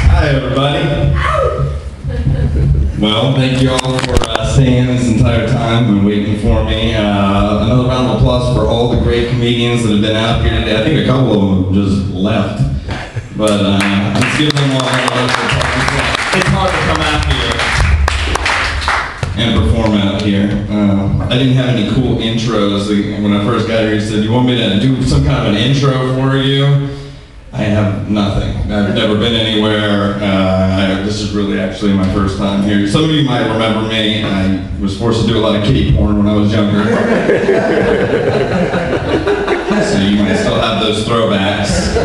Hi, everybody. Well, thank you all for staying this entire time and waiting for me. Another round of applause for all the great comedians that have been out here today. I think a couple of them just left. But let's give them all a round of applause. It's hard to come out here and perform out here. I didn't have any cool intros. When I first got here, he said, "You want me to do some kind of an intro for you?" I have nothing. I've never been anywhere. This is really actually my first time here. Some of you might remember me. I was forced to do a lot of kiddie porn when I was younger. So you might still have those throwbacks.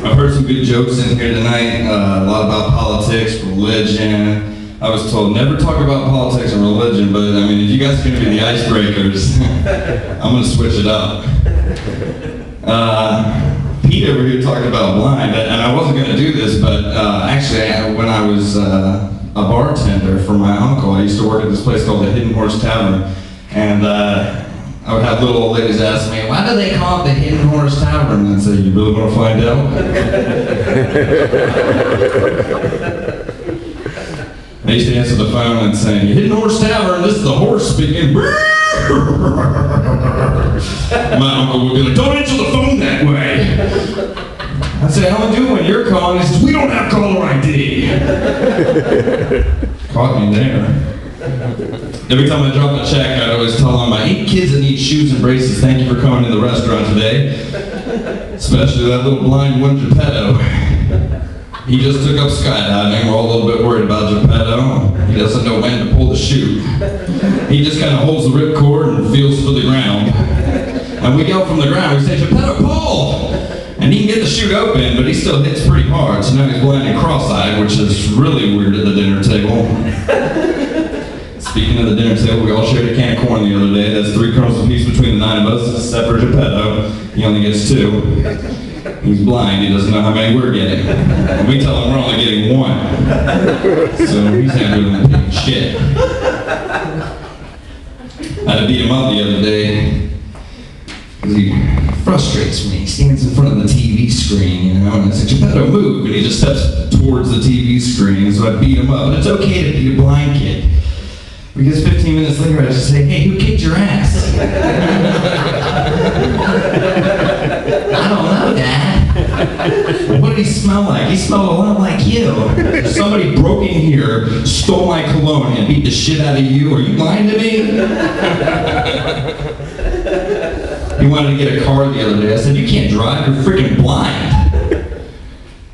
I've heard some good jokes in here tonight. A lot about politics, religion. I was told never talk about politics and religion, but I mean, if you guys are going to be the icebreakers, I'm going to switch it up. Pete over here talked about blind, and I wasn't going to do this, but actually, when I was a bartender for my uncle, I used to work at this place called the Hidden Horse Tavern, and I would have little old ladies ask me, "Why do they call it the Hidden Horse Tavern?" And I'd say, "You really want to find out?" They used to answer the phone and say, "Hidden Horse Tavern, this is the horse speaking." My uncle would be like, "Don't answer the phone that way." I'd say, "How am I doing when you're calling?" He says, "We don't have caller ID." Caught me there. Every time I drop a check, I'd always tell them, "I 8 kids that need shoes and braces. Thank you for coming to the restaurant today." Especially that little blind one, Geppetto. He just took up skydiving. We're all a little bit worried about Geppetto. He doesn't know when to pull the chute. He just kind of holds the ripcord and feels for the ground. And we yell from the ground, we say, "Geppetto, pull!" And he can get the chute open, but he still hits pretty hard. So now he's blind and cross-eyed, which is really weird at the dinner table. Speaking of the dinner table, we all shared a can of corn the other day. That's 3 kernels apiece between the 9 of us, except for Geppetto. He only gets 2. He's blind, he doesn't know how many we're getting. And we tell him we're only getting 1. So he's angry than pig shit. I had to beat him up the other day because he frustrates me. He stands in front of the TV screen, you know, and I said, "Geppetto, move," and he just steps towards the TV screen, so I beat him up. And it's okay to beat a blind kid, because 15 minutes later I just say, "Hey, who kicked your ass?" "I don't know, Dad." "What did he smell like?" "He smelled a lot like you." "Somebody broke in here, stole my cologne, and beat the shit out of you. Are you lying to me?" He wanted to get a car the other day. I said, "You can't drive, you're freaking blind."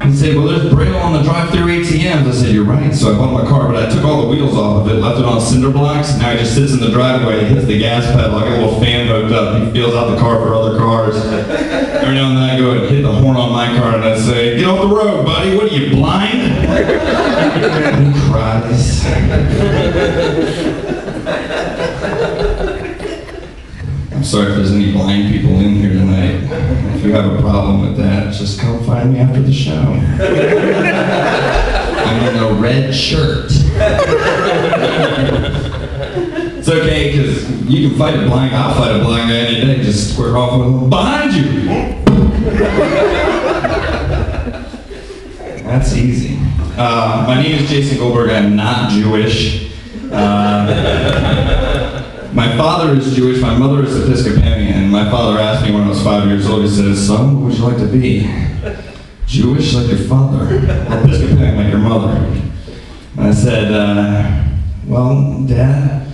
He'd say, "Well, there's Braille on the drive-through ATMs." I said, "You're right." So I bought my car, but I took all the wheels off of it, left it on cinder blocks. Now he just sits in the driveway, hits the gas pedal, I got a little fan hooked up. He feels out the car for other cars. Every now and then I go and hit the horn on my car and I say, "Get off the road, buddy. What are you, blind?" And he cries. I'm sorry if there's any blind people in here tonight. If you have a problem with that, just come find me after the show. I'm in a red shirt. It's okay, because you can fight a blind guy. I'll fight a blind guy any day. Just square off with him. Behind you! That's easy. My name is Jason Goldberg. I'm not Jewish. My father is Jewish, my mother is Episcopalian. My father asked me when I was 5 years old, he said, "Son, what would you like to be? Jewish like your father, or Episcopalian like your mother?" And I said, "Well, Dad,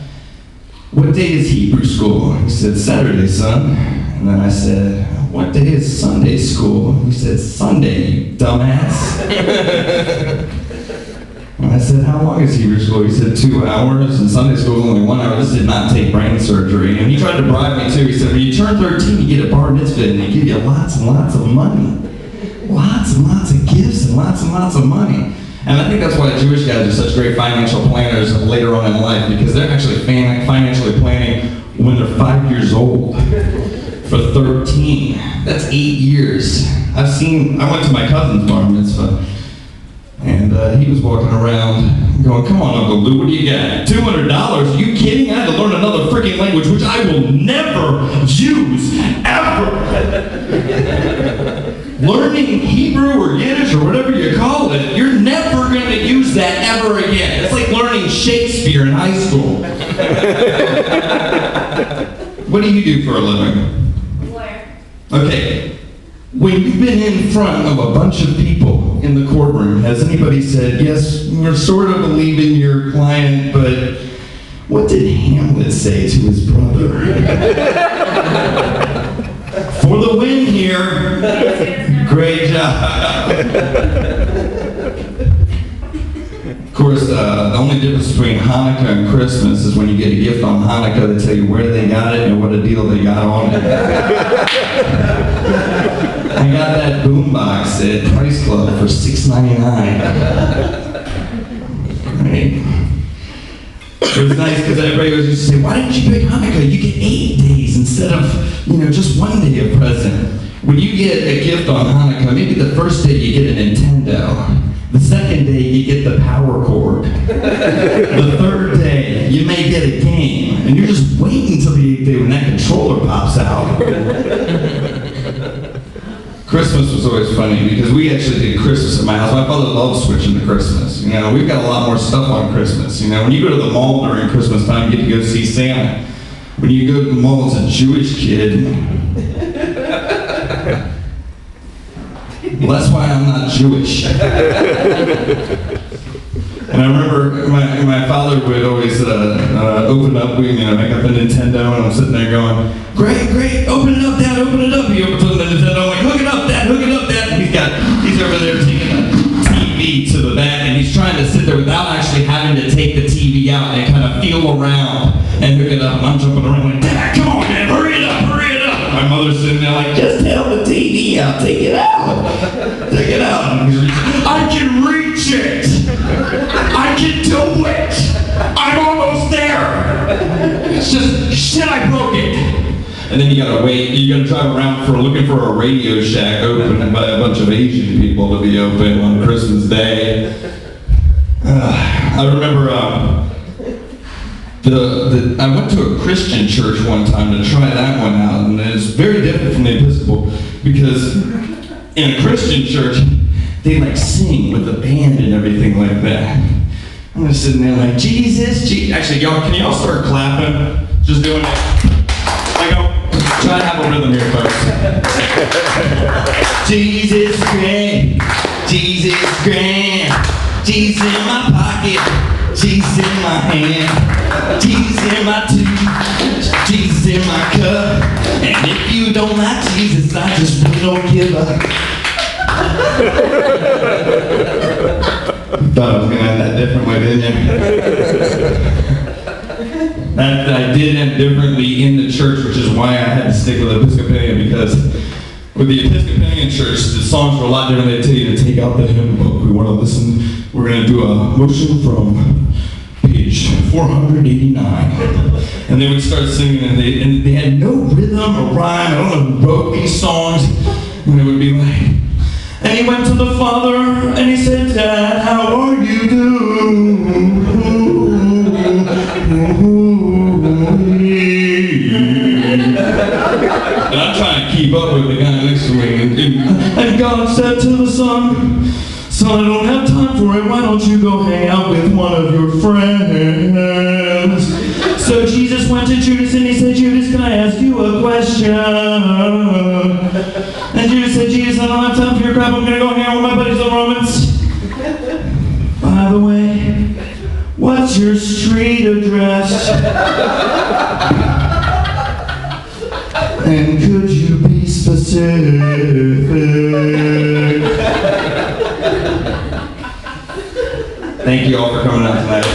what day is Hebrew school?" He said, "Saturday, son." And then I said, "What day is Sunday school?" He said, "Sunday, you dumbass." And I said, "How long is Hebrew school?" He said, 2 hours, and Sunday school is only 1 hour. This did not take brain surgery. And he tried to bribe me too. He said, "When you turn 13, you get a bar mitzvah, and they give you lots and lots of money. Lots and lots of gifts and lots of money." And I think that's why Jewish guys are such great financial planners later on in life, because they're actually financially planning when they're 5 years old. For 13. That's 8 years. I went to my cousin's bar mitzvah. And he was walking around going, "Come on, Uncle Lou, what do you got? $200? Are you kidding? I had to learn another freaking language, which I will never use, ever!" Learning Hebrew or Yiddish or whatever you call it, you're never going to use that ever again. It's like learning Shakespeare in high school. What do you do for a living? Lawyer. Okay. When you've been in front of a bunch of people in the courtroom, has anybody said, yes, we're sort of believing your client, but what did Hamlet say to his brother? For the win here. Great job. Of course, the only difference between Hanukkah and Christmas is when you get a gift on Hanukkah, they tell you where they got it and what a deal they got on it. I got that boombox at Price Club for $6.99. Right? It was nice because everybody was used to say, why didn't you pick Hanukkah? You get 8 days instead of, just 1 day of present. When you get a gift on Hanukkah, maybe the first day you get a Nintendo. The second day you get the power cord. The third day you may get a game. And you're just waiting until the 8th day when that controller pops out. Christmas was always funny because we actually did Christmas at my house. My father loves switching to Christmas. We've got a lot more stuff on Christmas. When you go to the mall during Christmas time, you get to go see Santa. When you go to the mall as a Jewish kid, well, that's why I'm not Jewish. And I remember my father would always open up, make up the Nintendo, and I'm sitting there going, great, open it up, Dad, open it up. He opens up the Nintendo, I'm like, hook it up, Dad. And he's over there taking a TV to the back, and he's trying to sit there without actually having to take the TV out and kind of feel around and hook it up. And I'm jumping around like, Dad, come on, Dad, hurry it up. And my mother's sitting there like, just tell the TV out, take it out. And he's reaching, I can reach it. I can do it! I'm almost there! It's just, shit, I broke it! And then you gotta wait, you gotta drive around looking for a Radio Shack open by a bunch of Asian people to be open on Christmas Day. I remember, I went to a Christian church one time to try that one out, and it's very different from the Episcopal, because in a Christian church, they sing with the band and everything like that. I'm just sitting there like, Jesus. Actually, can y'all start clapping? Just doing it. Try to have a rhythm here, folks. Jesus grand, Jesus grand. Jesus in my pocket, Jesus in my hand, Jesus in my tooth, Jesus in my cup. And if you don't like Jesus, I just really don't give up. Thought I was going to end that differently, didn't you? I did end differently in the church, which is why I had to stick with Episcopalian, because with the Episcopalian church, the songs were a lot different. They tell you to take out the hymn book. We want to listen. We're going to do a motion from page 489. And they would start singing, and they had no rhythm or rhyme. I don't know who wrote these songs. And it would be like, and he went to the Father, and he said, Dad, how are you doing? And I'm trying to keep up with the guy next to me. And God said to the Son, Son, I don't have time for it. Why don't you go hang out with one of your friends? So Jesus went to Judas, and he said, Judas, can I ask you a question? And Judas said, Jesus, I don't have time for your crap. I'm going to go hang out with my buddies on Romans. By the way, what's your street address? And could you be specific? Thank you all for coming out tonight.